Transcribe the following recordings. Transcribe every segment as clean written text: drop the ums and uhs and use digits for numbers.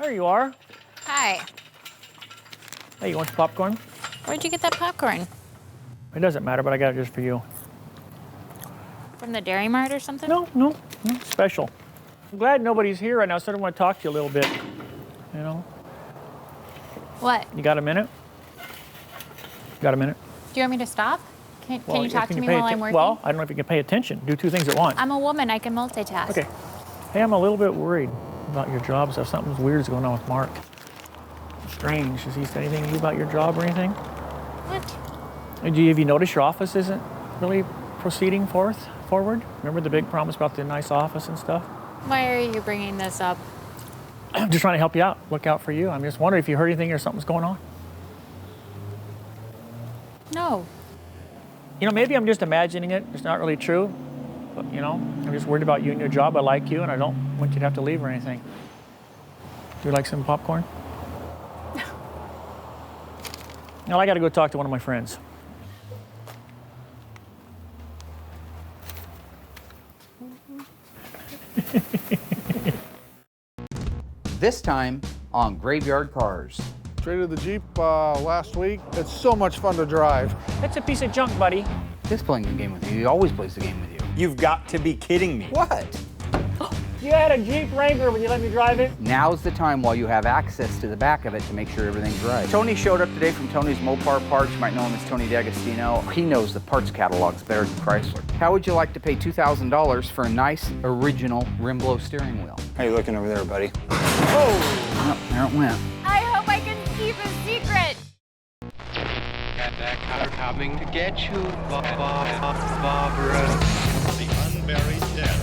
There you are. Hi. Hey, you want some popcorn? Where'd you get that popcorn? It doesn't matter, but I got it just for you. From the Dairy Mart or something? No, special. I'm glad nobody's here right now, so I want to talk to you a little bit, you know? What? You got a minute? Got a minute? Do you want me to stop? Can you talk to me pay while I'm working? Well, I don't know if you can pay attention. Do two things at once. I'm a woman. I can multitask. Okay. Hey, I'm a little bit worried about your job stuff. Something weird's going on with Mark. Strange. Has he said anything to you about your job or anything? What? Have you noticed your office isn't really proceeding forward? Remember the big promise about the nice office and stuff? Why are you bringing this up? I'm just trying to help you out, look out for you. I'm just wondering if you heard anything or something's going on. No. You know, maybe I'm just imagining it. It's not really true. But, you know, I'm just worried about you and your job. I like you, and I don't want you to have to leave or anything. Do you like some popcorn? No, I got to go talk to one of my friends. This time on Graveyard Cars. Traded the Jeep last week. It's so much fun to drive. That's a piece of junk, buddy. He's playing the game with you. He always plays the game with you. You've got to be kidding me. What? You had a Jeep Wrangler when you let me drive it? Now's the time while you have access to the back of it to make sure everything's right. Tony showed up today from Tony's Mopar Parts. You might know him as Tony D'Agostino. He knows the parts catalogs better than Chrysler. How would you like to pay $2,000 for a nice, original rim-blow steering wheel? How you looking over there, buddy? Oh! Well, there it went. I hope I can keep a secret. Got that car coming to get you, Barbara. The unburied dead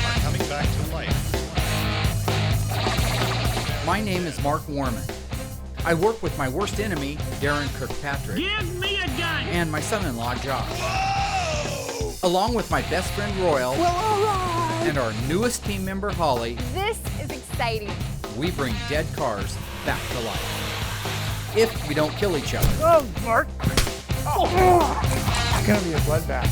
are coming back to life. My name is Mark Warman. I work with my worst enemy, Daren Kirkpatrick. Give me a gun! And my son-in-law, Josh. Whoa! Along with my best friend, Royal. Well, all right. And our newest team member, Holly. This is exciting. We bring dead cars back to life. If we don't kill each other. Oh, Mark. Oh. It's gonna be a bloodbath.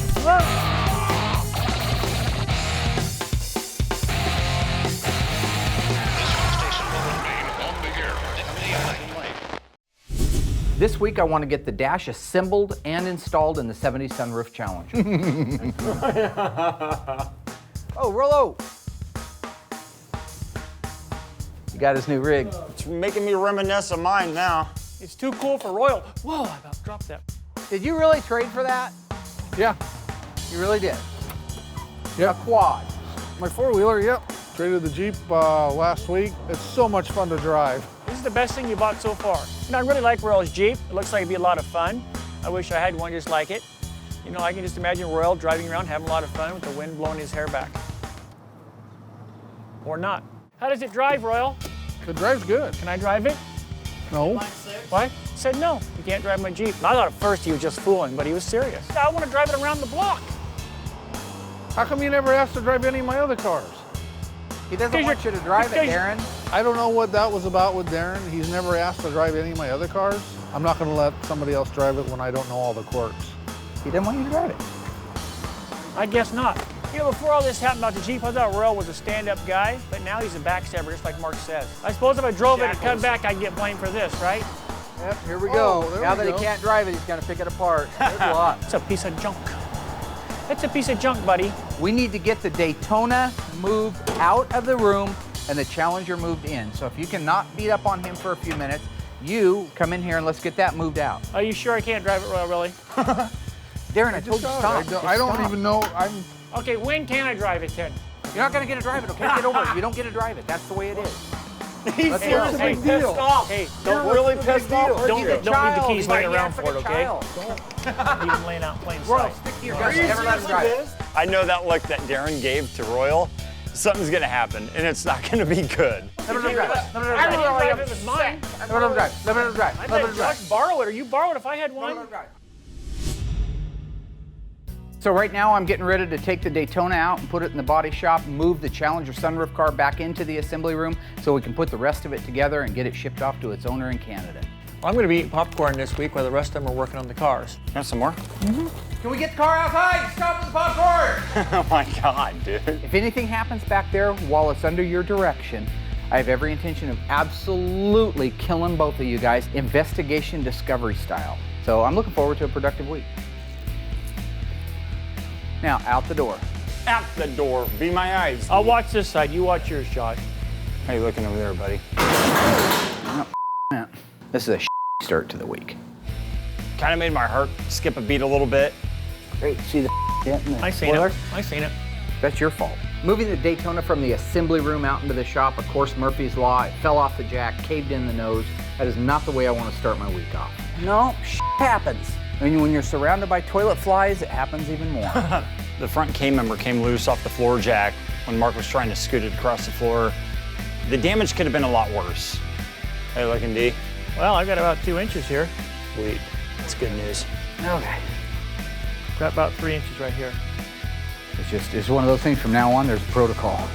This week, I want to get the dash assembled and installed in the 70 Sunroof Challenger. Oh, Rollo! You got his new rig. It's making me reminisce of mine now. It's too cool for Royal. Whoa, I about dropped that. Did you really trade for that? Yeah. You really did? Yep. A quad. My four-wheeler, yep. Traded the Jeep last week. It's so much fun to drive. This is the best thing you bought so far. You know, I really like Royal's Jeep. It looks like it'd be a lot of fun. I wish I had one just like it. You know, I can just imagine Royal driving around having a lot of fun with the wind blowing his hair back. Or not. How does it drive, Royal? It drives good. Can I drive it? No. What? He said no, you can't drive my Jeep. And I thought at first he was just fooling, but he was serious. I want to drive it around the block. How come you never asked to drive any of my other cars? He doesn't want you to drive it, Daren. I don't know what that was about with Daren. He's never asked to drive any of my other cars. I'm not going to let somebody else drive it when I don't know all the quirks. He didn't want you to drive it. I guess not. You know, before all this happened about the Jeep, I thought Royal was a stand-up guy, but now he's a backstabber, just like Mark says. I suppose if I drove it and come back, I'd get blamed for this, right? Yep, here we go. there Now we that go. he can't drive it, he's going to pick it apart. There's a lot. It's a piece of junk. It's a piece of junk, buddy. We need to get the Daytona moved out of the room and the Challenger moved in. So if you cannot beat up on him for a few minutes, you come in here and let's get that moved out. Are you sure I can't drive it, Royal, really? Darren, I told you stop. I don't even know. Okay, when can I drive it then? You're not going to get to drive it, okay? Get over it. You don't get to drive it. That's the way it is. He's seriously pissed off. Hey, You're really pissed off. don't leave the keys laying around for it, okay? Child. Leave them laying out in plain Royal, sight. stick to your guns. Never let him drive it. I know that look that Daren gave to Royal. Something's gonna happen, and it's not gonna be good. Let him drive. Let him I drive. didn't drive it with mine. Let him drive. Let him drive. I Let let him drive. Josh borrow it, or you borrow it if I had one. Let him drive. So right now I'm getting ready to take the Daytona out and put it in the body shop, move the Challenger sunroof car back into the assembly room so we can put the rest of it together and get it shipped off to its owner in Canada. I'm going to be eating popcorn this week while the rest of them are working on the cars. Want some more? Can we get the car outside? Stop with the popcorn! Oh my God, dude. If anything happens back there while it's under your direction, I have every intention of absolutely killing both of you guys, investigation discovery style. So I'm looking forward to a productive week. Now, out the door. Out the door. Be my eyes. I'll watch this side. You watch yours, Josh. How you looking over there, buddy? This is a start to the week. Kind of made my heart skip a beat a little bit. Great, see the dent in the I seen spoiler? it. I seen it. That's your fault. Moving the Daytona from the assembly room out into the shop, of course, Murphy's Law, it fell off the jack, caved in the nose. That is not the way I want to start my week off. No, happens. And when you're surrounded by toilet flies, it happens even more. The front K-member came loose off the floor jack when Mark was trying to scoot it across the floor. The damage could have been a lot worse. How you looking, D? Well, I've got about 2 inches here. Sweet. That's good news. Okay. Got about 3 inches right here. It's one of those things from now on, there's a protocol.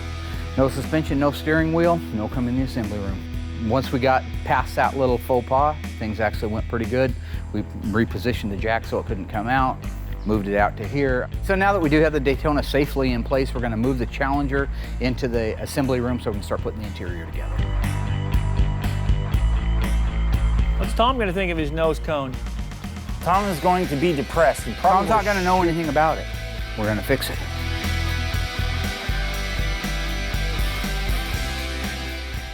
No suspension, no steering wheel, no come in the assembly room. Once we got past that little faux pas, things actually went pretty good. We repositioned the jack so it couldn't come out, moved it out to here. So now that we do have the Daytona safely in place, we're gonna move the Challenger into the assembly room so we can start putting the interior together. What's Tom going to think of his nose cone? Tom is going to be depressed. And Tom's not gonna know anything about it. We're gonna fix it.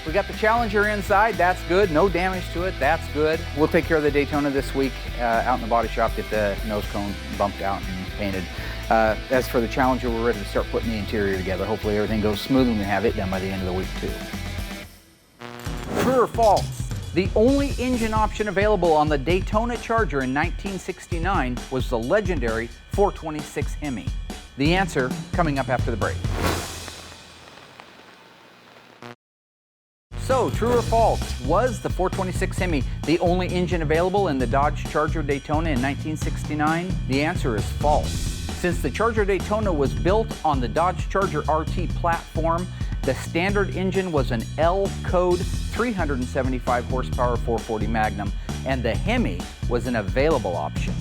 We got the Challenger inside, that's good. No damage to it, that's good. We'll take care of the Daytona this week out in the body shop, get the nose cone bumped out and painted. As for the Challenger, we're ready to start putting the interior together. Hopefully everything goes smooth and we have it done by the end of the week too. True or false? The only engine option available on the Daytona Charger in 1969 was the legendary 426 Hemi. The answer coming up after the break. So, true or false, was the 426 Hemi the only engine available in the Dodge Charger Daytona in 1969? The answer is false. Since the Charger Daytona was built on the Dodge Charger RT platform, the standard engine was an L-code 375 horsepower 440 Magnum, and the Hemi was an available option.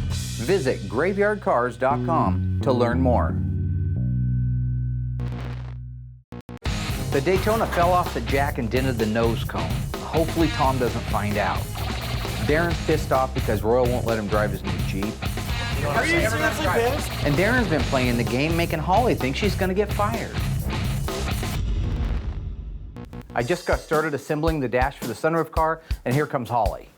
Visit graveyardcars.com to learn more. The Daytona fell off the jack and dented the nose cone. Hopefully Tom doesn't find out. Daren's pissed off because Royal won't let him drive his new Jeep. Are you seriously pissed? And Daren's been playing the game, making Holly think she's gonna get fired. I just got started assembling the dash for the sunroof car, and here comes Holly.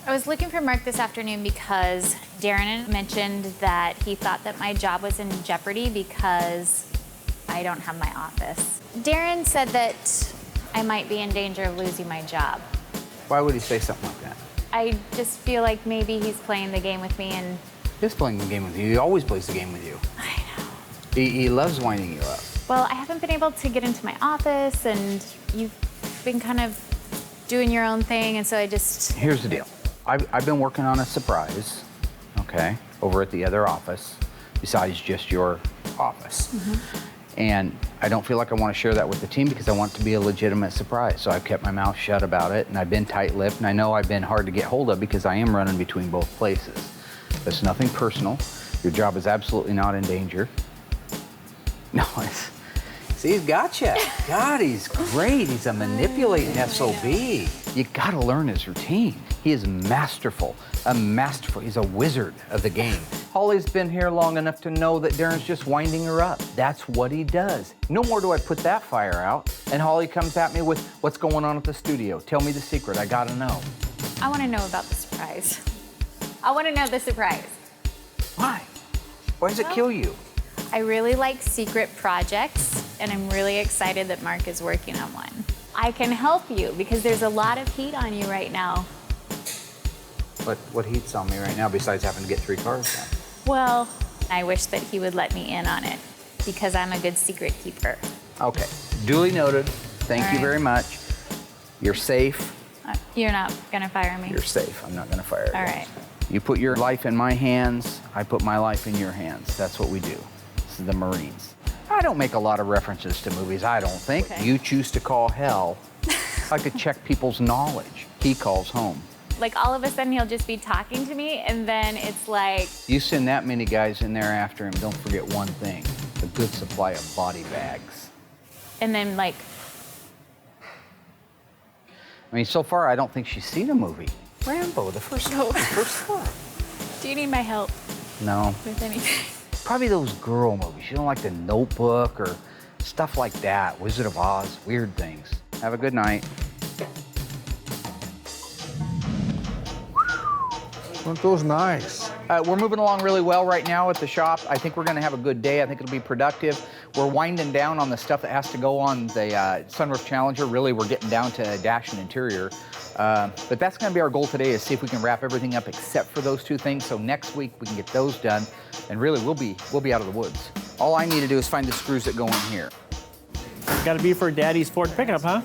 I was looking for Mark this afternoon because Daren mentioned that he thought that my job was in jeopardy because I don't have my office. Daren said that I might be in danger of losing my job. Why would he say something like that? I just feel like maybe he's playing the game with me and... He's playing the game with you. He always plays the game with you. I know. He loves winding you up. Well, I haven't been able to get into my office and you've been kind of doing your own thing, and so I just... Here's the deal. I've been working on a surprise, okay, over at the other office, besides just your office. And I don't feel like I want to share that with the team because I want it to be a legitimate surprise. So I've kept my mouth shut about it, and I've been tight-lipped, and I know I've been hard to get hold of because I am running between both places. It's nothing personal. Your job is absolutely not in danger. No, it's... See, he's got you. God, he's great. He's a manipulating SOB. You gotta learn his routine. He is masterful. He's a wizard of the game. Holly's been here long enough to know that Daren's just winding her up. That's what he does. No more do I put that fire out. And Holly comes at me with, what's going on at the studio? Tell me the secret, I gotta know. I want to know about the surprise. I want to know the surprise. Why? Why does it kill you? I really like secret projects, and I'm really excited that Mark is working on one. I can help you because there's a lot of heat on you right now. What heat's on me right now besides having to get 3 cars done? Well, I wish that he would let me in on it because I'm a good secret keeper. Okay, duly noted. Thank All you right. very much. You're safe. You're not gonna fire me? You're safe. I'm not gonna fire you. All right. You put your life in my hands, I put my life in your hands. That's what we do. This is the Marines. I don't make a lot of references to movies, I don't think. Okay. You choose to call hell. I like to check people's knowledge. He calls home. Like all of a sudden he'll just be talking to me and then it's like... You send that many guys in there after him, don't forget one thing, a good supply of body bags. And then like I mean, so far, I don't think she's seen a movie. Rambo, the first one. Do you need my help No. with anything? Probably those girl movies. You don't like The Notebook or stuff like that. Wizard of Oz, weird things. Have a good night. Aren't those nice? We're moving along really well right now at the shop. I think we're gonna have a good day. I think it'll be productive. We're winding down on the stuff that has to go on the sunroof Challenger. Really, we're getting down to dash and interior. But that's gonna be our goal today, is see if we can wrap everything up except for those two things. So next week we can get those done, and really we'll be out of the woods. All I need to do is find the screws that go in here. Got to be for Daddy's Ford pickup, huh?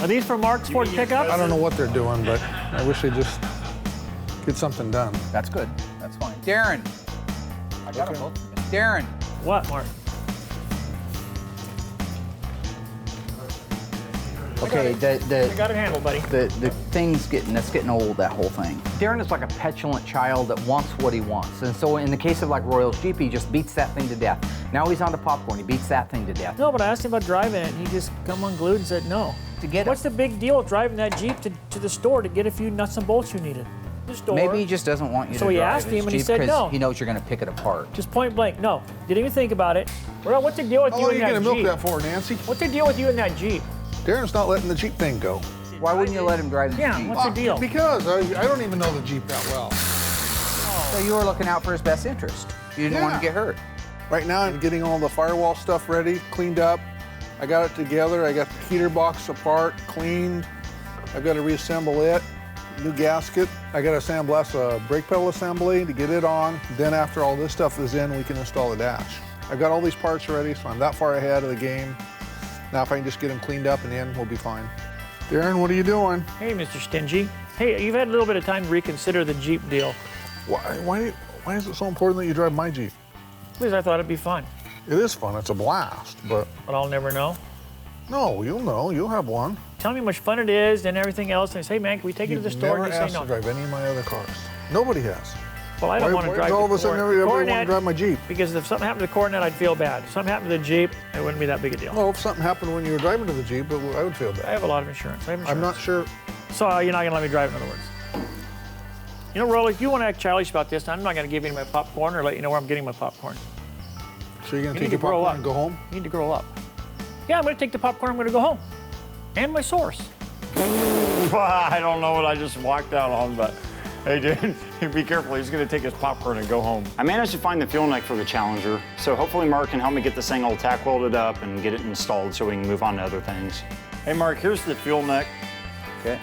Are these for Mark's Ford pickup? I don't know what they're doing, but I wish they'd just get something done. That's good. That's fine. Daren. I got them both. Daren. What, Mark? Okay, I got it handled, buddy. the thing's getting old, that whole thing. Daren is like a petulant child that wants what he wants. And so in the case of like Royal's Jeep, he just beats that thing to death. Now he's on to popcorn, he beats that thing to death. No, but I asked him about driving it, and he just come unglued and said no. To get What's the big deal with driving that Jeep to the store to get a few nuts and bolts you needed? The store. Maybe he just doesn't want you So to he drive asked his him, and he Jeep said 'cause no. he knows you're gonna pick it apart. Just point blank, no. Didn't even think about it. Well, what's the deal with How you long are and you that gonna milk Jeep? that for, Nancy? What's the deal with you and that Jeep? Darren's not letting the Jeep thing go. Why wouldn't you let him drive the Yeah, Jeep? what's the deal? Because I don't even know the Jeep that well. So you were looking out for his best interest. You didn't want to get hurt. Right now I'm getting all the firewall stuff ready, cleaned up. I got it together. I got the heater box apart, cleaned. I've got to reassemble it. New gasket. I got to sandblast a brake pedal assembly to get it on. Then after all this stuff is in, we can install the dash. I got all these parts ready, so I'm that far ahead of the game. Now if I can just get them cleaned up and in, we'll be fine. Daren, what are you doing? Hey, Mr. Stingy. Hey, you've had a little bit of time to reconsider the Jeep deal. Why is it so important that you drive my Jeep? Please, I thought it'd be fun. It is fun. It's a blast, but I'll never know. no, you'll know. You'll have one. Tell me how much fun it is and everything else. And say, hey, man, can we take you to the store? Never And you asked say to no. drive any of my other cars. Nobody has. Well, I don't want to drive all of the a sudden everybody want to drive my Jeep? Because if something happened to the Coronet, I'd feel bad. If something happened to the Jeep, it wouldn't be that big a deal. Well, if something happened when you were driving to the Jeep, I would feel I bad. have a lot of insurance. I have insurance. I'm not sure. So you're not going to let me drive, in other words. You know, Rolly, if you want to act childish about this, I'm not going to give you my popcorn or let you know where I'm getting my popcorn. So you're going You to need take your to grow popcorn up. and go home? You need to grow up. Yeah, I'm going to take the popcorn. I'm going to go home. And my source. I don't know what I just walked out on, but hey, dude, be careful. He's going to take his popcorn and go home. I managed to find the fuel neck for the Challenger, so hopefully Mark can help me get this thing all tack welded up and get it installed so we can move on to other things. Hey, Mark, here's the fuel neck. Okay.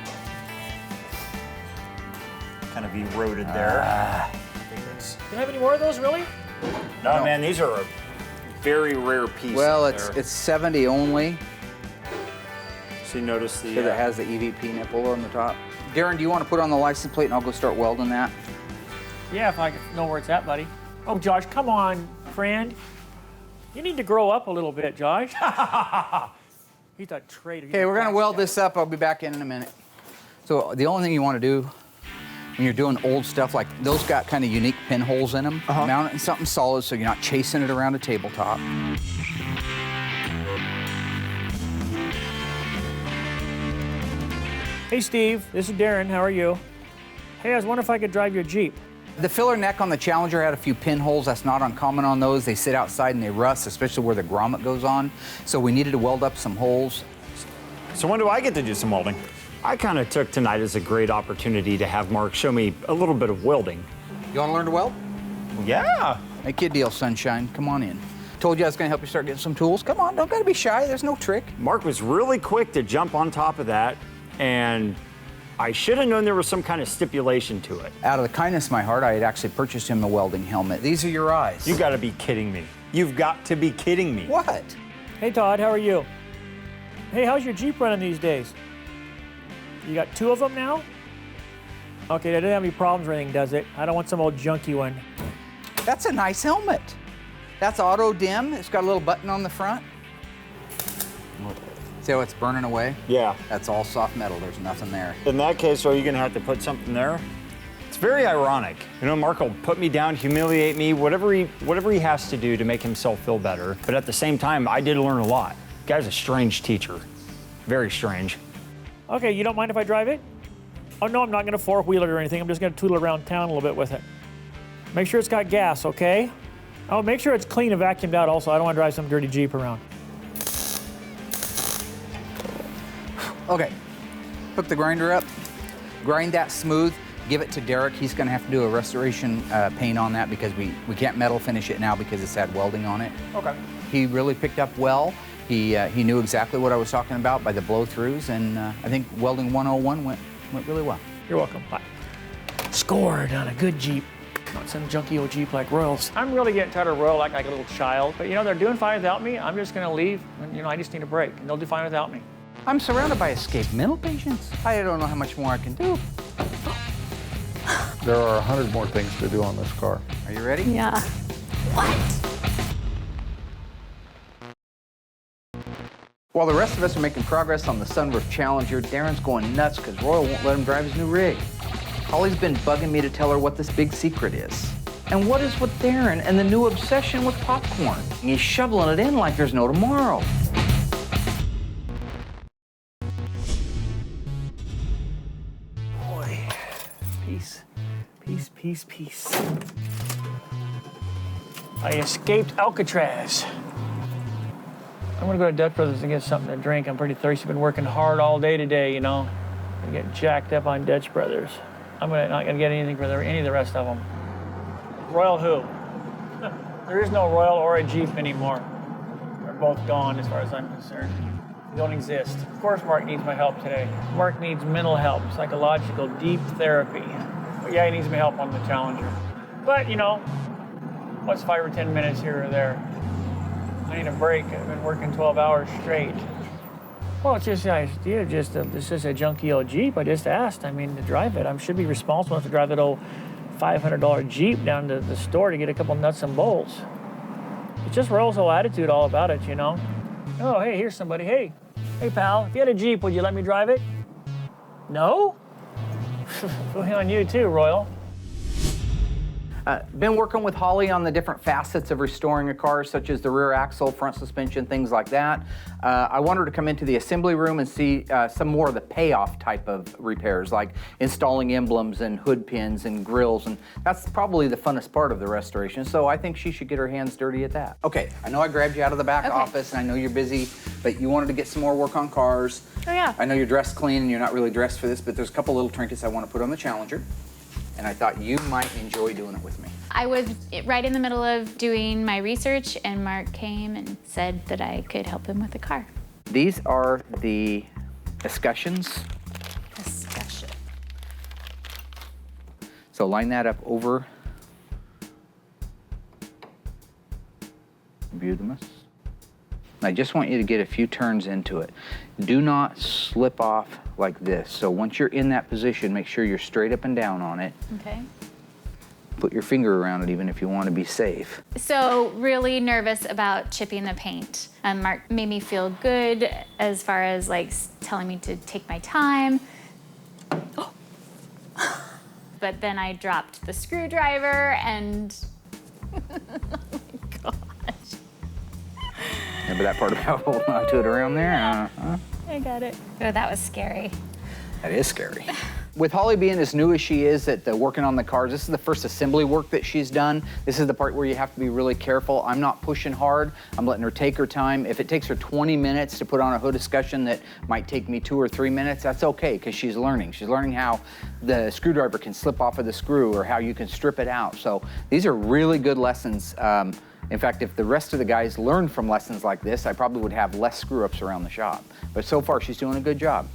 Kind of eroded there. Do you have any more of those, really? No, man, these are a very rare piece. Well, there. it's 70 only, So you notice the. because it has the EVP nipple on the top. Daren, do you want to put on the license plate and I'll go start welding that? Yeah, if I could know where it's at, buddy. Oh, Josh, come on, friend. You need to grow up a little bit, Josh. He's a traitor. Okay, we're going to weld this up. I'll be back in a minute. So the only thing you want to do when you're doing old stuff, like those got kind of unique pinholes in them, mount it in something solid so you're not chasing it around a tabletop. Hey, Steve, this is Daren. How are you? Hey, I was wondering if I could drive your Jeep. The filler neck on the Challenger had a few pinholes. That's not uncommon on those. They sit outside and they rust, especially where the grommet goes on. So we needed to weld up some holes. So when do I get to do some welding? I kind of took tonight as a great opportunity to have Mark show me a little bit of welding. You want to learn to weld? Yeah. Make you a deal, sunshine. Come on in. Told you I was going to help you start getting some tools. Come on, don't got to be shy. There's no trick. Mark was really quick to jump on top of that, and I should have known there was some kind of stipulation to it. Out of the kindness of my heart, I had actually purchased him a welding helmet. These are your eyes. You got to be kidding me. You've got to be kidding me. What? Hey, Todd, how are you? Hey, how's your Jeep running these days? You got 2 of them now? Okay, that doesn't have any problems or anything, does it? I don't want some old junky one. That's a nice helmet. That's auto dim. It's got a little button on the front. See how it's burning away? Yeah. That's all soft metal. There's nothing there. In that case, are you going to have to put something there? It's very ironic. You know, Mark will put me down, humiliate me, whatever he has to do to make himself feel better. But at the same time, I did learn a lot. Guy's a strange teacher. Very strange. Okay, you don't mind if I drive it? Oh, no, I'm not gonna four-wheel it or anything. I'm just gonna tool it around town a little bit with it. Make sure it's got gas, okay? Oh, make sure it's clean and vacuumed out also. I don't wanna drive some dirty Jeep around. Okay, hook the grinder up, grind that smooth, give it to Derek. He's gonna have to do a restoration paint on that because we can't metal finish it now because it's had welding on it. Okay. He really picked up well. He knew exactly what I was talking about by the blow-throughs, and I think Welding 101 went really well. You're welcome. Bye. Scored on a good Jeep. Not some junky old Jeep like Royals. I'm really getting tired of Royal like a little child, but you know, they're doing fine without me. I'm just gonna leave, and you know, I just need a break, and they'll do fine without me. I'm surrounded by escaped mental patients. I don't know how much more I can do. There are 100 more things to do on this car. Are you ready? Yeah. While the rest of us are making progress on the sunroof Challenger, Daren's going nuts because Royal won't let him drive his new rig. Holly's been bugging me to tell her what this big secret is. And what is with Daren and the new obsession with popcorn? He's shoveling it in like there's no tomorrow. Boy, peace, peace, peace, peace. I escaped Alcatraz. I'm gonna go to Dutch Brothers and get something to drink. I'm pretty thirsty. Been working hard all day today, you know. I'm gonna get jacked up on Dutch Brothers. I'm not gonna get anything for any of the rest of them. Royal who? There is no Royal or a Jeep anymore. They're both gone as far as I'm concerned. They don't exist. Of course Mark needs my help today. Mark needs mental help, psychological, deep therapy. But yeah, he needs my help on the Challenger. But you know, what's 5 or 10 minutes here or there? I need a break. I've been working 12 hours straight. Well, it's just it's just a junky old Jeep. I just asked. I mean, to drive it. I should be responsible enough to drive that old $500 Jeep down to the store to get a couple nuts and bolts. It's just Royal's whole attitude all about it, you know. Oh, hey, here's somebody. Hey, pal, if you had a Jeep, would you let me drive it? No? Going on you too, Royal. Been working with Holly on the different facets of restoring a car, such as the rear axle, front suspension, things like that. I want her to come into the assembly room and see some more of the payoff type of repairs, like installing emblems and hood pins and grills, and that's probably the funnest part of the restoration, so I think she should get her hands dirty at that. Okay, I know I grabbed you out of the back office, and I know you're busy, but you wanted to get some more work on cars. Oh, yeah. I know you're dressed clean, and you're not really dressed for this, but there's a couple little trinkets I want to put on the Challenger. And I thought you might enjoy doing it with me. I was right in the middle of doing my research, and Mark came and said that I could help him with the car. These are the escutcheons. Discussion. So line that up over Budamus. I just want you to get a few turns into it. Do not slip off like this. So once you're in that position, make sure you're straight up and down on it. Okay. Put your finger around it even if you want to be safe. So really nervous about chipping the paint. Mark made me feel good as far as like telling me to take my time. But then I dropped the screwdriver and oh my gosh. Remember that part about holding on to it around there? I got it. Oh, that was scary. That is scary. With Holly being as new as she is at working on the cars, this is the first assembly work that she's done. This is the part where you have to be really careful. I'm not pushing hard. I'm letting her take her time. If it takes her 20 minutes to put on a hood escutcheon that might take me 2 or 3 minutes, that's okay, because she's learning. She's learning how the screwdriver can slip off of the screw or how you can strip it out. So these are really good lessons. In fact, if the rest of the guys learned from lessons like this, I probably would have less screw-ups around the shop. But so far, she's doing a good job.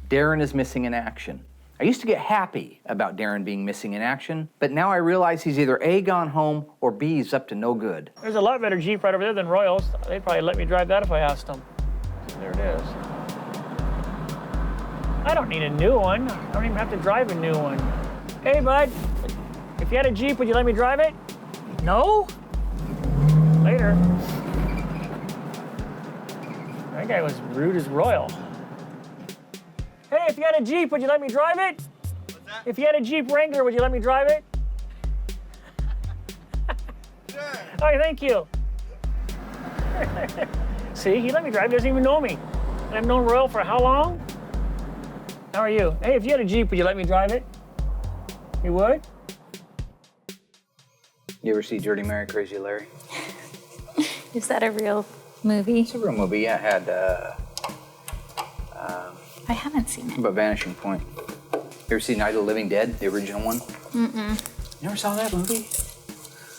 Daren is missing in action. I used to get happy about Daren being missing in action, but now I realize he's either A, gone home, or B, he's up to no good. There's a lot better Jeep right over there than Royals. They'd probably let me drive that if I asked them. There it is. I don't need a new one. I don't even have to drive a new one. Hey, bud, if you had a Jeep, would you let me drive it? No? Later. That guy was rude as Royal. Hey, if you had a Jeep, would you let me drive it? What's that? If you had a Jeep Wrangler, would you let me drive it? Sure. All right, thank you. See, he let me drive. He doesn't even know me. And I've known Royal for how long? How are you? Hey, if you had a Jeep, would you let me drive it? You would? You ever see Dirty Mary, Crazy Larry? Is that a real movie? It's a real movie. Yeah, it had, I haven't seen it. about Vanishing Point. You ever see Night of the Living Dead, the original one? Mm-mm. You never saw that movie?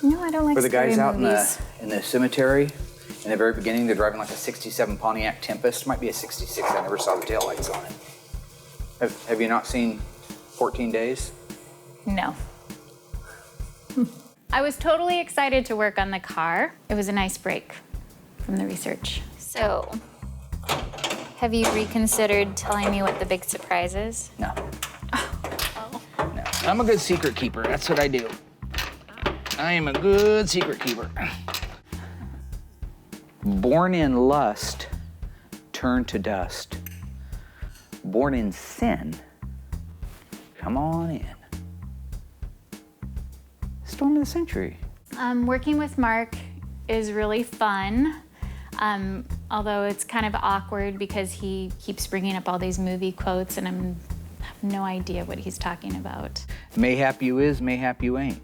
No, I don't like Where the scary guy's out movies. in the cemetery, in the very beginning, they're driving like a 67 Pontiac Tempest. Might be a 66, I never saw the taillights on it. Have you not seen 14 Days? No. I was totally excited to work on the car. It was a nice break from the research. So, have you reconsidered telling me what the big surprise is? No. No. I'm a good secret keeper. That's what I do. I am a good secret keeper. Born in lust, turn to dust. Born in sin, come on in. Storm of the century. Working with Mark is really fun, although it's kind of awkward because he keeps bringing up all these movie quotes and I have no idea what he's talking about. Mayhap you is, mayhap you ain't.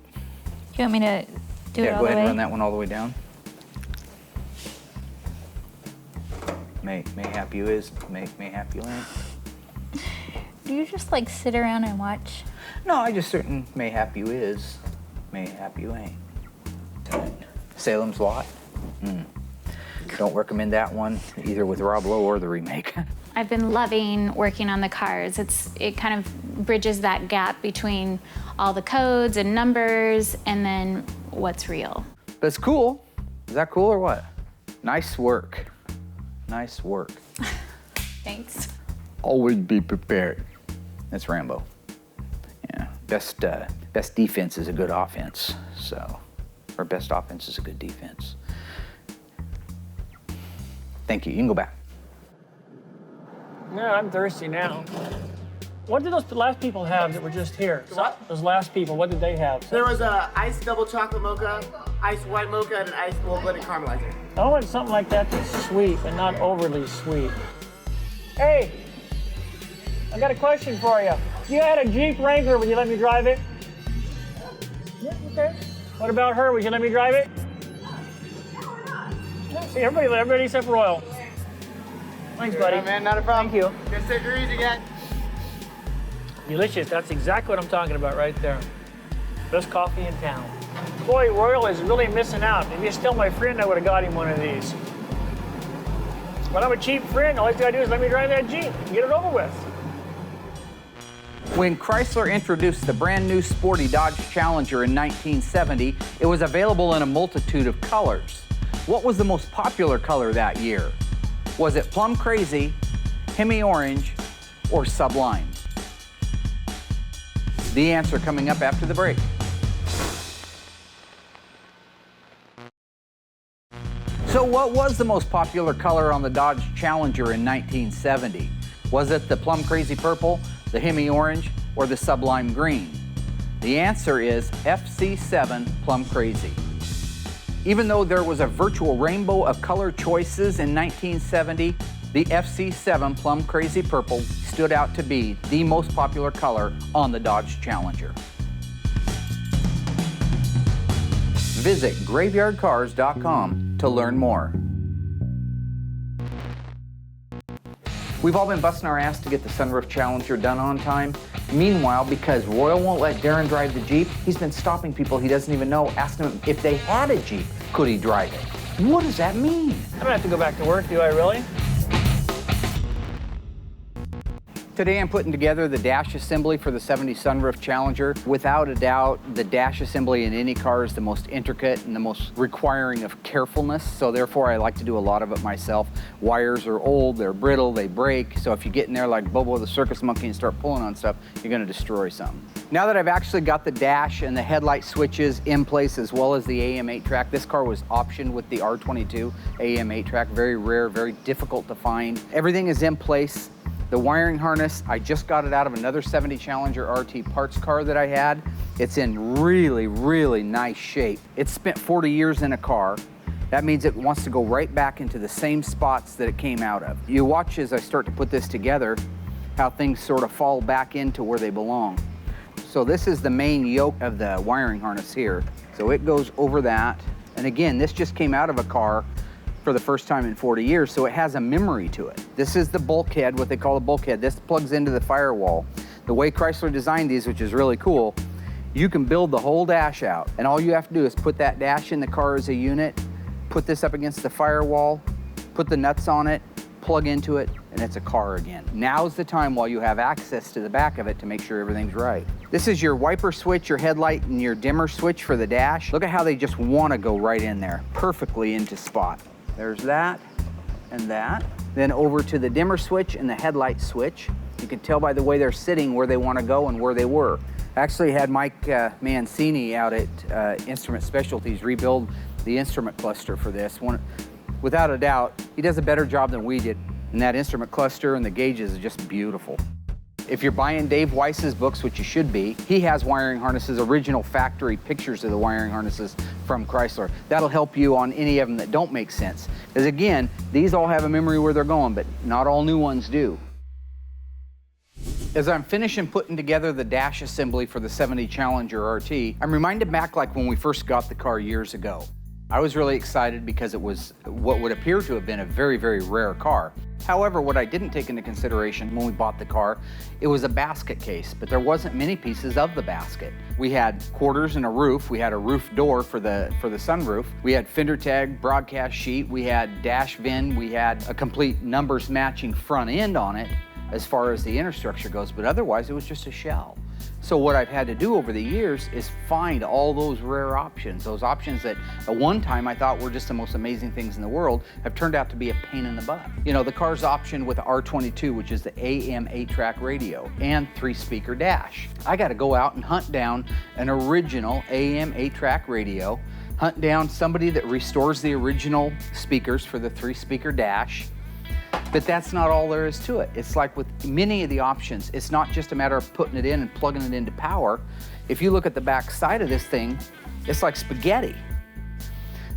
You want me to do it Yeah, all go ahead the and way? run that one all the way down. Mayhap you is, mayhap you ain't. Do you just like sit around and watch? No, I just certain mayhap you is, mayhap you ain't. Salem's Lot. Don't recommend that one, either with Rob Lowe or the remake. I've been loving working on the cars. It kind of bridges that gap between all the codes and numbers and then what's real. That's cool. Is that cool or what? Nice work. Nice work. Thanks. Always be prepared. That's Rambo. Yeah, best defense is a good offense. So, or best offense is a good defense. Thank you. You can go back. No, I'm thirsty now. What did those last people have that were just here? What? Those last people, what did they have? There was a iced double chocolate mocha, iced white mocha, and an iced blended caramelizer. I want something like that that's sweet, but not overly sweet. Hey, I got a question for you. If you had a Jeep Wrangler, would you let me drive it? Yeah, okay. What about her? Would you let me drive it? Yeah, see, everybody except Royal. Thanks, buddy. Yeah, man, not a problem. Thank you. Just take her easy, again. Delicious. That's exactly what I'm talking about right there. Best coffee in town. Boy, Royal is really missing out. If he's still my friend, I would have got him one of these. But I'm a cheap friend. All he's got to do is let me drive that Jeep and get it over with. When Chrysler introduced the brand new sporty Dodge Challenger in 1970, it was available in a multitude of colors. What was the most popular color that year? Was it Plum Crazy, Hemi Orange, or Sublime? The answer coming up after the break. So what was the most popular color on the Dodge Challenger in 1970? Was it the Plum Crazy Purple, the Hemi Orange, or the Sublime Green? The answer is FC7 Plum Crazy. Even though there was a virtual rainbow of color choices in 1970, the FC7 Plum Crazy Purple stood out to be the most popular color on the Dodge Challenger. Visit graveyardcars.com to learn more. We've all been busting our ass to get the sunroof Challenger done on time. Meanwhile, because Royal won't let Daren drive the Jeep, he's been stopping people he doesn't even know, asking them if they had a Jeep, could he drive it? What does that mean? I don't have to go back to work, do I really? Today I'm putting together the dash assembly for the 70 sunroof Challenger. Without a doubt, the dash assembly in any car is the most intricate and the most requiring of carefulness, so therefore I like to do a lot of it myself. Wires are old, they're brittle, they break, so if you get in there like Bobo the circus monkey and start pulling on stuff, you're gonna destroy something. Now that I've actually got the dash and the headlight switches in place as well as the AM8 track, this car was optioned with the R22 AM8 track, very rare, very difficult to find. Everything is in place. The wiring harness, I just got it out of another 70 Challenger RT parts car that I had. It's in really, really nice shape. It's spent 40 years in a car. That means it wants to go right back into the same spots that it came out of. You watch as I start to put this together, how things sort of fall back into where they belong. So this is the main yoke of the wiring harness here. So it goes over that. And again, this just came out of a car for the first time in 40 years, so it has a memory to it. This is the bulkhead, what they call a bulkhead. This plugs into the firewall. The way Chrysler designed these, which is really cool, you can build the whole dash out, and all you have to do is put that dash in the car as a unit, put this up against the firewall, put the nuts on it, plug into it, and it's a car again. Now's the time while you have access to the back of it to make sure everything's right. This is your wiper switch, your headlight, and your dimmer switch for the dash. Look at how they just want to go right in there, perfectly into spot. There's that and that. Then over to the dimmer switch and the headlight switch. You can tell by the way they're sitting where they want to go and where they were. I actually had Mike Mancini out at Instrument Specialties rebuild the instrument cluster for this. Without a doubt, he does a better job than we did. And that instrument cluster and the gauges are just beautiful. If you're buying Dave Weiss's books, which you should be, he has wiring harnesses, original factory pictures of the wiring harnesses from Chrysler. That'll help you on any of them that don't make sense. Because again, these all have a memory where they're going, but not all new ones do. As I'm finishing putting together the dash assembly for the 70 Challenger RT, I'm reminded back like when we first got the car years ago. I was really excited because it was what would appear to have been a very, very rare car. However, what I didn't take into consideration when we bought the car, it was a basket case, but there wasn't many pieces of the basket. We had quarters and a roof. We had a roof door for the sunroof. We had fender tag, broadcast sheet. We had dash VIN. We had a complete numbers matching front end on it as far as the inner structure goes, but otherwise it was just a shell. So what I've had to do over the years is find all those rare options, those options that at one time I thought were just the most amazing things in the world have turned out to be a pain in the butt. You know, the car's option with the R22, which is the AM 8-track radio and 3-speaker dash. I got to go out and hunt down an original AM 8-track radio, hunt down somebody that restores the original speakers for the 3-speaker dash. But that's not all there is to it. It's like with many of the options, it's not just a matter of putting it in and plugging it into power. If you look at the back side of this thing, it's like spaghetti.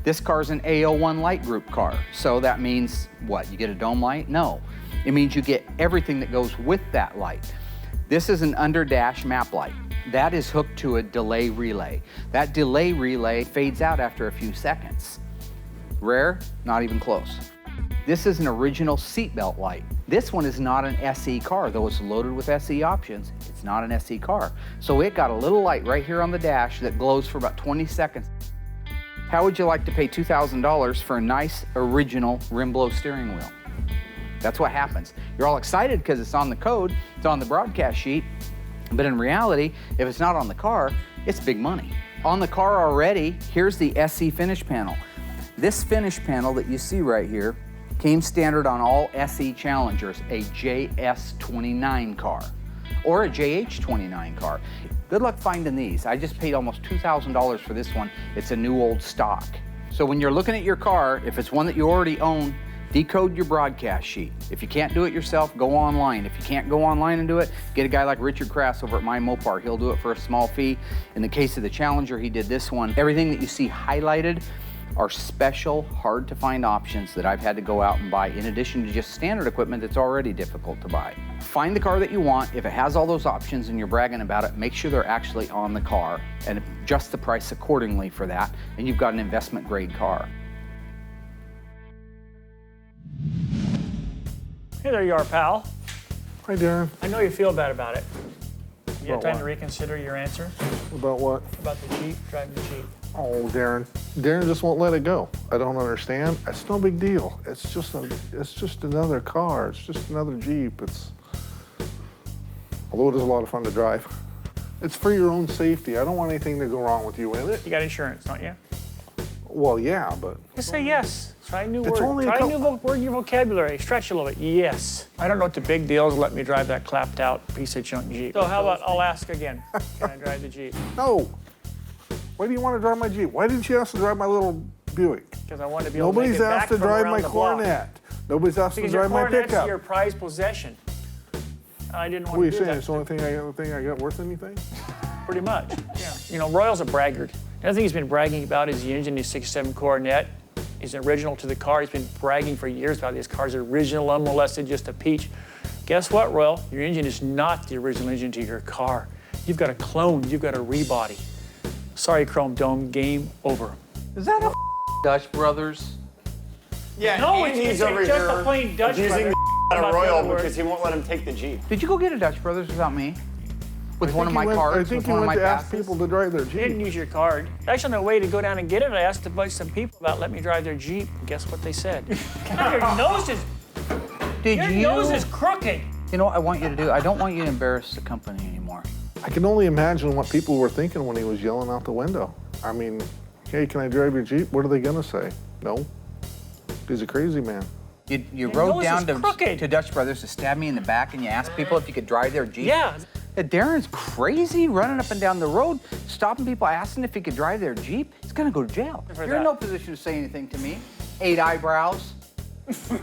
This car's an A01 light group car. So that means what? You get a dome light? No. It means you get everything that goes with that light. This is an under dash map light. That is hooked to a delay relay. That delay relay fades out after a few seconds. Rare? Not even close. This is an original seatbelt light. This one is not an SE car, though it's loaded with SE options. It's not an SE car. So it got a little light right here on the dash that glows for about 20 seconds. How would you like to pay $2,000 for a nice original rim blow steering wheel? That's what happens. You're all excited because it's on the code, it's on the broadcast sheet, but in reality, if it's not on the car, it's big money. On the car already, here's the SE finish panel. This finish panel that you see right here came standard on all SE Challengers, a JS29 car or a JH29 car. Good luck finding these. I just paid almost $2,000 for this one. It's a new old stock. So when you're looking at your car, if it's one that you already own, decode your broadcast sheet. If you can't do it yourself, go online. If you can't go online and do it, get a guy like Richard Crass over at My Mopar. He'll do it for a small fee. In the case of the Challenger, he did this one. Everything that you see highlighted are special, hard to find options that I've had to go out and buy in addition to just standard equipment that's already difficult to buy. Find the car that you want. If it has all those options and you're bragging about it, make sure they're actually on the car and adjust the price accordingly for that, and you've got an investment grade car. Hey, there you are, pal. Hi, Daren. I know you feel bad about it. You have About time what? to reconsider your answer About what? about the Jeep, driving the Jeep. Oh, Daren. Daren just won't let it go. I don't understand. It's no big deal. It's just another car. It's just another Jeep. Although it is a lot of fun to drive. It's for your own safety. I don't want anything to go wrong with you in it. You got insurance, don't you? Well, yeah, but Just say yes. Try a new It's word. only a Try a new couple- word in your vocabulary. Stretch a little bit. Yes. I don't know what the big deal is. Let me drive that clapped out piece of junk Jeep. So how about I'll ask again. Can I drive the Jeep? no. Why do you want to drive my Jeep? Why didn't you ask to drive my little Buick? Because I want to be able Nobody's to make it asked back to from drive around my the block. Coronet. Nobody's asked Because to your drive my Coronet's pickup. your prized possession. I didn't want What are you to do saying? that. It's the only thing I got worth anything? Pretty much. Yeah. You know, Royal's a braggart. The other thing he's been bragging about is the engine, his 67 Coronet. is original to the car. He's been bragging for years about this car's original, unmolested, just a peach. Guess what, Royal? Your engine is not the original engine to your car. You've got a clone, you've got a rebody. Sorry, Chrome Dome, game over. Is that a Dutch Brothers? Yeah, No, Andy's it's over just here a plain Dutch abusing brother. the out About of the Royal other word. because he won't let him take the Jeep. Did you go get a Dutch Brothers without me? With one of my I cards, think with you one of went my to ask passes? people to drive their I didn't Jeep. use your card. Actually, on the way to go down and get it, I asked a bunch of some people about letting me drive their Jeep. Guess what they said? God, your nose is, your nose is crooked. You know what I want you to do? I don't want you to embarrass the company anymore. I can only imagine what people were thinking when he was yelling out the window. I mean, hey, can I drive your Jeep? What are they gonna say? No. He's a crazy man. You rode nose down is crooked. to Dutch Brothers to stab me in the back, and you asked people if you could drive their Jeep? Yeah. Daren's crazy, running up and down the road, stopping people, asking if he could drive their Jeep. He's gonna go to jail. For You're in that. no position to say anything to me. 8 eyebrows. You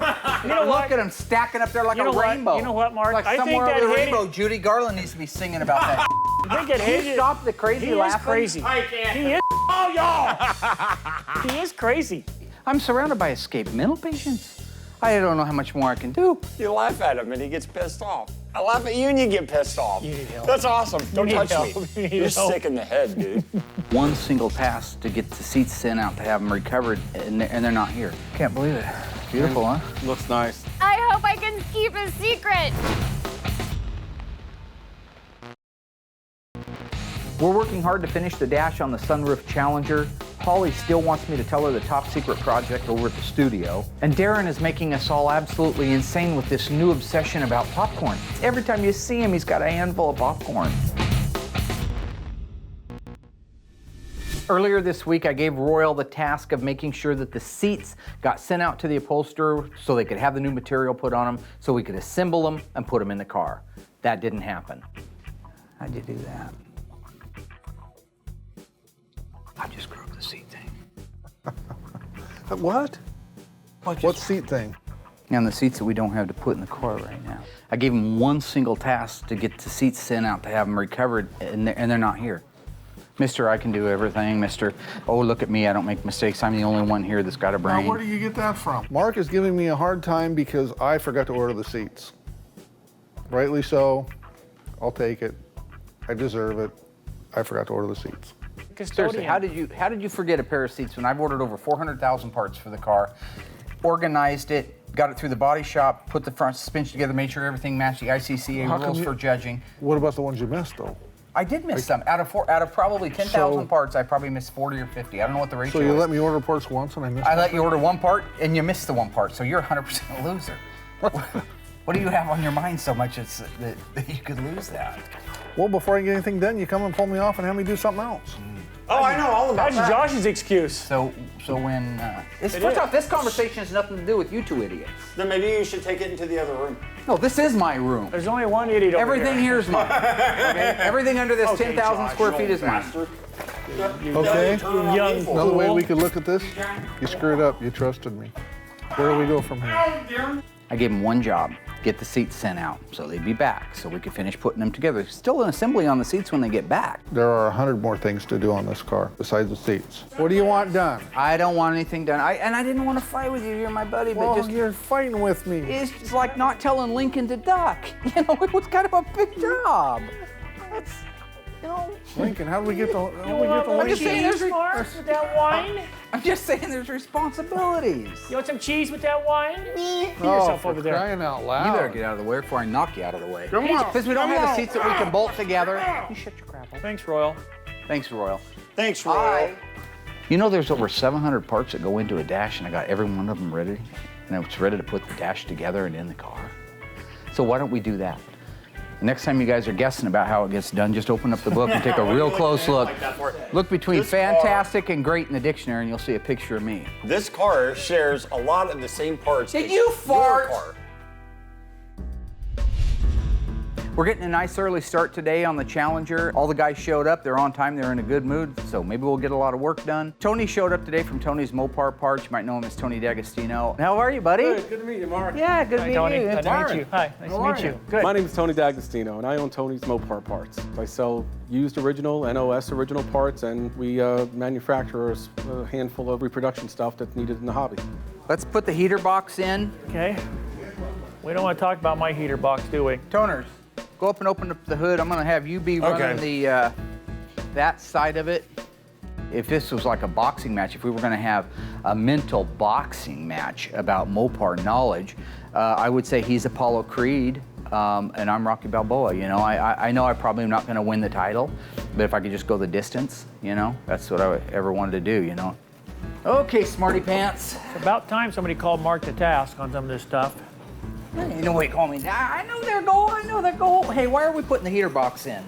know Look what? at him stacking up there like You know a what? rainbow. You know what, Mark? Like I think somewhere that over the hated- rainbow, Judy Garland needs to be singing about that. I think it Can you hated. stop the crazy He laughing? is crazy. I can't. He is. Oh, y'all. He is crazy. I'm surrounded by escaped mental patients. I don't know how much more I can do. You laugh at him and he gets pissed off. I laugh at you and you get pissed off. You need help. That's awesome. Don't need touch help. me. You need You're help. sick in the head, dude. One single task to get the seats sent out to have them recovered, and they're not here. Can't believe it. Beautiful, huh? Looks nice. I hope I can keep a secret. We're working hard to finish the dash on the sunroof Challenger. Holly still wants me to tell her the top secret project over at the studio. And Daren is making us all absolutely insane with this new obsession about popcorn. Every time you see him, he's got a handful of popcorn. Earlier this week, I gave Royal the task of making sure that the seats got sent out to the upholsterer so they could have the new material put on them, so we could assemble them and put them in the car. That didn't happen. How'd you do that? I just screwed up the seat thing. What? What seat thing? And the seats that we don't have to put in the car right now. I gave him one single task to get the seats sent out to have them recovered, and they're not here. Mr. I can do everything, Mr. Oh, look at me, I don't make mistakes. I'm the only one here that's got a brain. Now, where do you get that from? Mark is giving me a hard time because I forgot to order the seats. Rightly so. I'll take it. I deserve it. I forgot to order the seats. Seriously, how did you forget a pair of seats when I've ordered over 400,000 parts for the car, organized it, got it through the body shop, put the front suspension together, made sure everything matched the ICCA rules for judging. What about the ones you missed, though? I did miss some. Out of probably 10,000 parts, I probably missed 40 or 50. I don't know what the ratio So you is. let me order parts once and I missed I let you order one part and you missed the one part, so you're 100% a loser. What do you have on your mind so much that you could lose that? Well, before I get anything done, you come and pull me off and have me do something else. Oh, I know all about That's that. Josh's excuse. So when first is. off, this conversation has nothing to do with you two idiots. Then maybe you should take it into the other room. No, this is my room. There's only one idiot over Everything here. here is mine. Okay? Everything under this Okay, 10,000 Josh, square you feet old is mine. bastard. Okay. Young Another way fool. we could look at this, you screwed up. You trusted me. Where do we go from here? I gave them one job, get the seats sent out so they'd be back so we could finish putting them together. Still an assembly on the seats when they get back. There are 100 more things to do on this car besides the seats. What do you want done? I don't want anything done. And I didn't want to fight with you. You're my buddy, but Well, just you're fighting with me. it's just like not telling Lincoln to duck. You know, it was kind of a big job. That's, you know. Lincoln, how do we get the? I'm just saying there's with that wine? I'm just saying there's responsibilities. You want some cheese with that wine? Get Oh, yourself for over there. crying out loud! You better get out of the way before I knock you out of the way. Come on. Because we don't have the seats that we can bolt together. You shut your crap up. Thanks, Royal. Thanks, Royal. Thanks, Roy. You know there's over 700 parts that go into a dash, and I got every one of them ready. And it's ready to put the dash together and in the car. So why don't we do that? The next time you guys are guessing about how it gets done, just open up the book and take a real close look. Look between This fantastic and great in the dictionary, and you'll see a picture of me. This car shares a lot of the same parts Did as you your fart? car. We're getting a nice early start today on the Challenger. All the guys showed up, they're on time, they're in a good mood, so maybe we'll get a lot of work done. Tony showed up today from Tony's Mopar Parts. You might know him as Tony D'Agostino. How are you, buddy? Good to meet you, Mark. Yeah, good to meet Tony. you. Nice It's to meet Daren. you. Hi, nice to meet you. Good. My name is Tony D'Agostino, and I own Tony's Mopar Parts. I sell used original, NOS original parts, and we manufacture a handful of reproduction stuff that's needed in the hobby. Let's put the heater box in. Okay. We don't want to talk about my heater box, do we? Toners, go up and open up the hood. I'm gonna have you be running the that side of it. If this was like a boxing match, if we were gonna have a mental boxing match about Mopar knowledge, I would say he's Apollo Creed and I'm Rocky Balboa. You know, I know I probably am not gonna win the title, but if I could just go the distance, you know, that's what I ever wanted to do, you know. Okay, smarty pants. It's about time somebody called Mark to task on some of this stuff. You know what you call me. I know they're going, I know they're going. Hey, why are we putting the heater box in?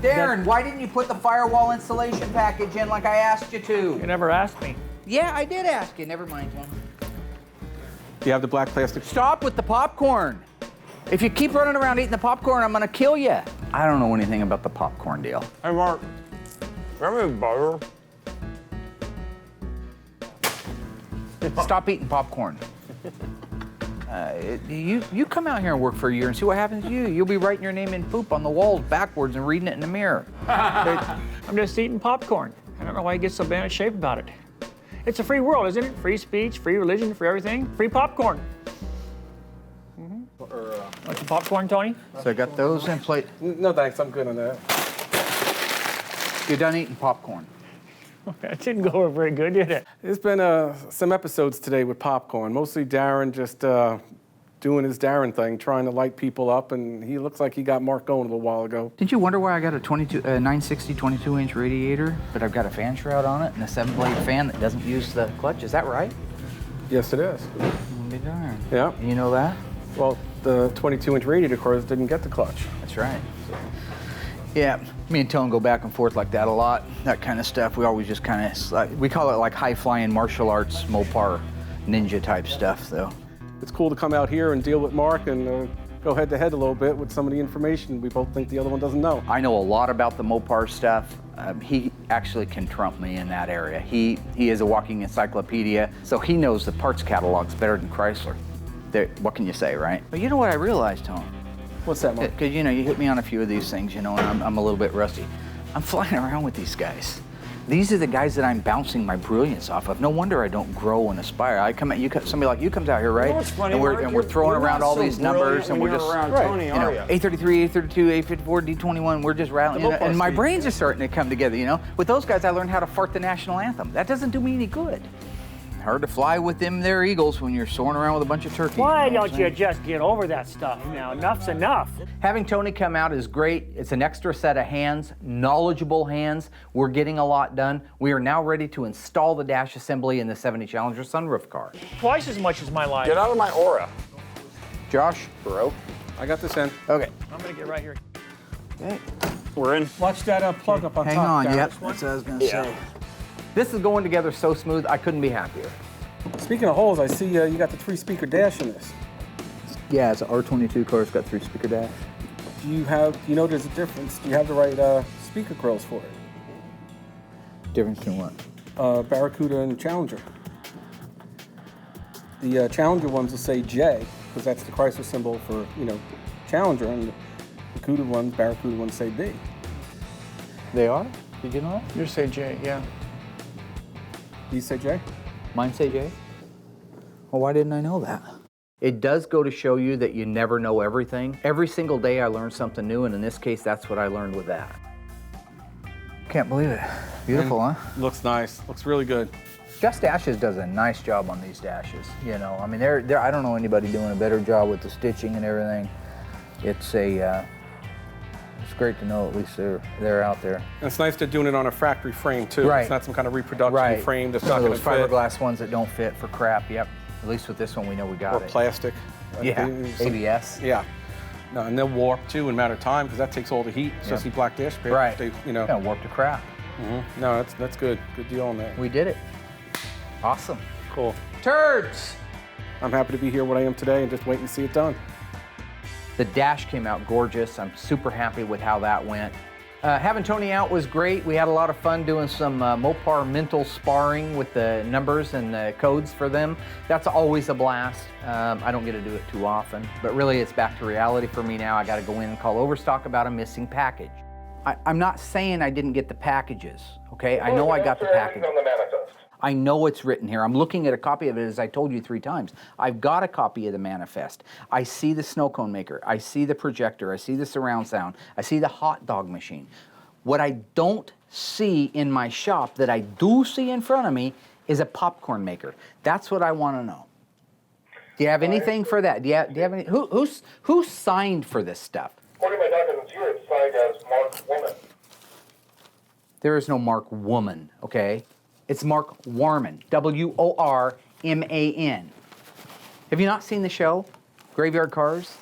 Darren, why didn't you put the firewall installation package in like I asked you to? You never asked me. Yeah, I did ask you. Never mind, John. Do you have the black plastic? Stop with the popcorn. If you keep running around eating the popcorn, I'm gonna kill you. I don't know anything about the popcorn deal. Hey, Mark, remember butter? Stop eating popcorn. You come out here and work for a year and see what happens to you. You'll be writing your name in poop on the walls backwards and reading it in the mirror. I'm just eating popcorn. I don't know why you get so bad at shape about it. It's a free world, isn't it? Free speech, free religion, free everything. Free popcorn. Want some popcorn, Tony? So I got those in plate. No, thanks. I'm good on that. You're done eating popcorn. That didn't go over very good, did it? There's been some episodes today with popcorn. Mostly Daren just doing his Daren thing, trying to light people up, and he looks like he got Mark going a little while ago. Did you wonder why I got a 960 22-inch radiator, but I've got a fan shroud on it and a 7-blade fan that doesn't use the clutch? Is that right? Yes, it is. I'll be darned. Yeah. You know that? Well, the 22-inch radiator cars didn't get the clutch. That's right. Yeah, me and Tone go back and forth like that a lot. That kind of stuff. We always just kind of, we call it like high-flying martial arts, Mopar, ninja type stuff, though. It's cool to come out here and deal with Mark and go head-to-head a little bit with some of the information we both think the other one doesn't know. I know a lot about the Mopar stuff. He actually can trump me in that area. He is a walking encyclopedia, so he knows the parts catalogs better than Chrysler. What can you say, right? But you know what I realized, Tone? What's that, Mark? Because, you know, you hit me on a few of these things, you know, and I'm a little bit rusty. I'm flying around with these guys. These are the guys that I'm bouncing my brilliance off of. No wonder I don't grow and aspire. Somebody like you comes out here, right? You know what's funny, and Mark? we're throwing You're around not all so these numbers, and we're brilliant just when you're around Tony, you are know, ya? A33, A32, A54, D21. We're just rattling, The and my Mopar brains are starting to come together. You know, with those guys, I learned how to fart the national anthem. That doesn't do me any good. Hard to fly with them there eagles when you're soaring around with a bunch of turkeys. Why you know don't you just get over that stuff now? Enough's enough. Having Tony come out is great. It's an extra set of hands, knowledgeable hands. We're getting a lot done. We are now ready to install the dash assembly in the 70 Challenger sunroof car. Twice as much as my life. Get out of my aura. Josh, bro. I got this in. Okay. I'm gonna get right here. Okay. We're in. Watch that plug up on Hang top. on, Darren. yep. That's what I was gonna say. This is going together so smooth, I couldn't be happier. Speaking of holes, I see you got the 3-speaker dash in this. Yeah, it's an R22 car. It's got 3-speaker dash. Do you know there's a difference? Do you have the right speaker grills for it? Difference in what? Barracuda and Challenger. The Challenger ones will say J, because that's the Chrysler symbol for, you know, Challenger, and the Barracuda ones say B. They are? Did you know that? You say J, yeah. These say J? Mine say J? Well, why didn't I know that? It does go to show you that you never know everything. Every single day I learn something new, and in this case, that's what I learned with that. Can't believe it. Beautiful, huh? Looks nice. Looks really good. Just Dashes does a nice job on these dashes. You know, I mean, I don't know anybody doing a better job with the stitching and everything. It's great to know at least they're out there. And it's nice they're doing it on a factory frame too. Right. It's not some kind of reproduction frame that's not Some going of to those fit. fiberglass ones that don't fit for crap. Yep. At least with this one, we know we got Or it. plastic. Yeah. ABS. Yeah. No, and they'll warp too in a matter of time because that takes all the heat, especially black dash paper. Right. They, you know. Yeah, warp to crap. Mm-hmm. No, that's good. Good deal on that. We did it. Awesome. Cool. Turds! I'm happy to be here what I am today and just waiting to see it done. The dash came out gorgeous. I'm super happy with how that went. Having Tony out was great. We had a lot of fun doing some Mopar mental sparring with the numbers and the codes for them. That's always a blast. I don't get to do it too often, but really it's back to reality for me now. I got to go in and call Overstock about a missing package. I'm not saying I didn't get the packages, okay? I know I got the package. I know it's written here. I'm looking at a copy of it, as I told you 3 times. I've got a copy of the manifest. I see the snow cone maker. I see the projector. I see the surround sound. I see the hot dog machine. What I don't see in my shop that I do see in front of me is a popcorn maker. That's what I want to know. Do you have anything for that? Do you have any? Who signed for this stuff? According to my documents here, it's signed as Mark Woman. There is no Mark Woman, okay? It's Mark Warman, W-O-R-M-A-N. Have you not seen the show, Graveyard Carz?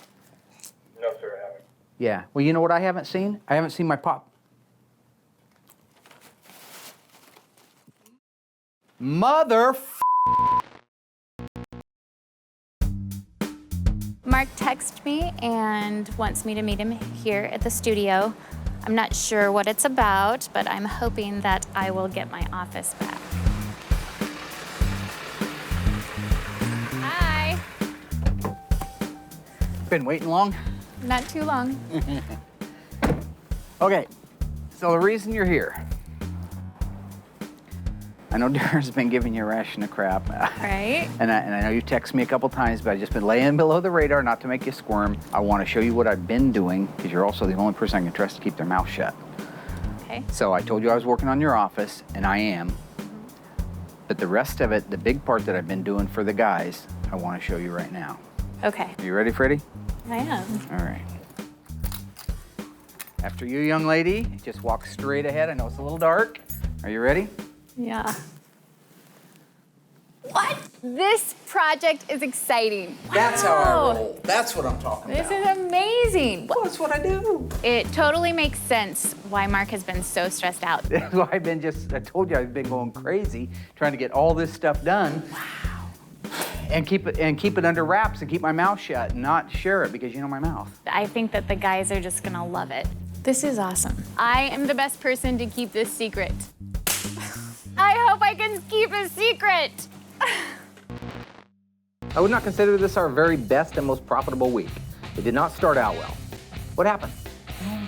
No, sir, I haven't. Yeah. Well, you know what I haven't seen? I haven't seen my Mother. Mark texted me and wants me to meet him here at the studio. I'm not sure what it's about, but I'm hoping that I will get my office back. Hi. Been waiting long? Not too long. Okay, so the reason you're here, I know Daren's been giving you a ration of crap. Right. And I know you texted me a couple times, but I've just been laying below the radar not to make you squirm. I want to show you what I've been doing, because you're also the only person I can trust to keep their mouth shut. Okay. So I told you I was working on your office, and I am. But the rest of it, the big part that I've been doing for the guys, I want to show you right now. Okay. Are you ready, Freddie? I am. All right. After you, young lady, just walk straight ahead. I know it's a little dark. Are you ready? Yeah. What? This project is exciting. That's how I roll. That's what I'm talking This about. is amazing. Well, that's what I do. It totally makes sense why Mark has been so stressed out. That's why I told you I've been going crazy trying to get all this stuff done. Wow. And keep it under wraps and keep my mouth shut and not share it because you know my mouth. I think that the guys are just gonna love it. This is awesome. I am the best person to keep this secret. I hope I can keep a secret. I would not consider this our very best and most profitable week. It did not start out well. What happened?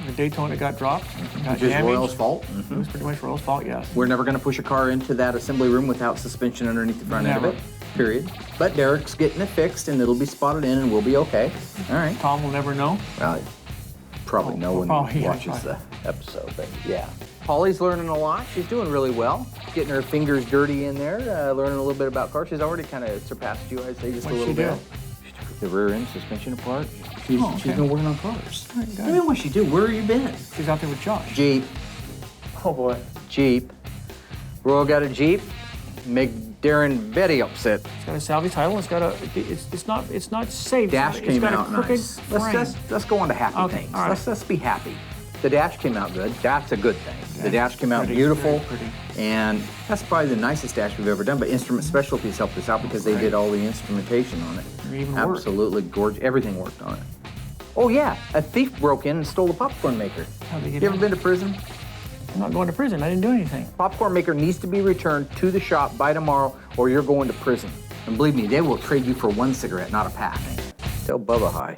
The Daytona got dropped. Got Just damaged. Royal's fault? It was pretty much Royal's fault, yes. We're never going to push a car into that assembly room without suspension underneath the front end of it, period. But Derek's getting it fixed and it'll be spotted in and we'll be okay. All right. Tom will never know. Well, probably know when he watches the episode, but yeah. Holly's learning a lot. She's doing really well. Getting her fingers dirty in there, learning a little bit about cars. She's already kind of surpassed you, I'd say, just a little bit. She took the rear end suspension apart. She's been working on cars. What do you mean what'd she do? Where have you been? She's out there with Josh. Jeep. Oh boy. Jeep. Royal got a Jeep. Make Daren very upset. It's got a salvage title. It's got a. It's not safe. Dash came out nice. Let's go on to happy things. All right. Let's be happy. The dash came out good. That's a good thing. The dash came out beautiful, and that's probably the nicest dash we've ever done. But Instrument Specialties helped us out because they did all the instrumentation on it. Absolutely gorgeous. Everything worked on it. Oh yeah, a thief broke in and stole a popcorn maker. You ever been to prison? I'm not going to prison. I didn't do anything. Popcorn maker needs to be returned to the shop by tomorrow, or you're going to prison. And believe me, they will trade you for one cigarette, not a pack. Tell Bubba hi.